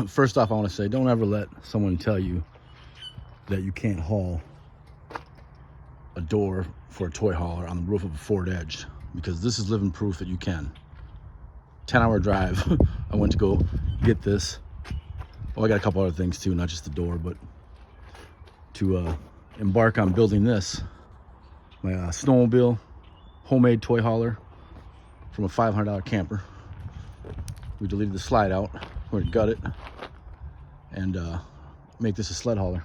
First off, I want to say, don't ever let someone tell you that you can't haul a door for a toy hauler on the roof of a Ford Edge, because this is living proof that you can. 10-hour drive. I went to go get this. Well, I got a couple other things too, not just the door, but to embark on building this, my snowmobile homemade toy hauler from a $500 camper. We deleted the slide out. We're gonna gut it and make this a sled hauler.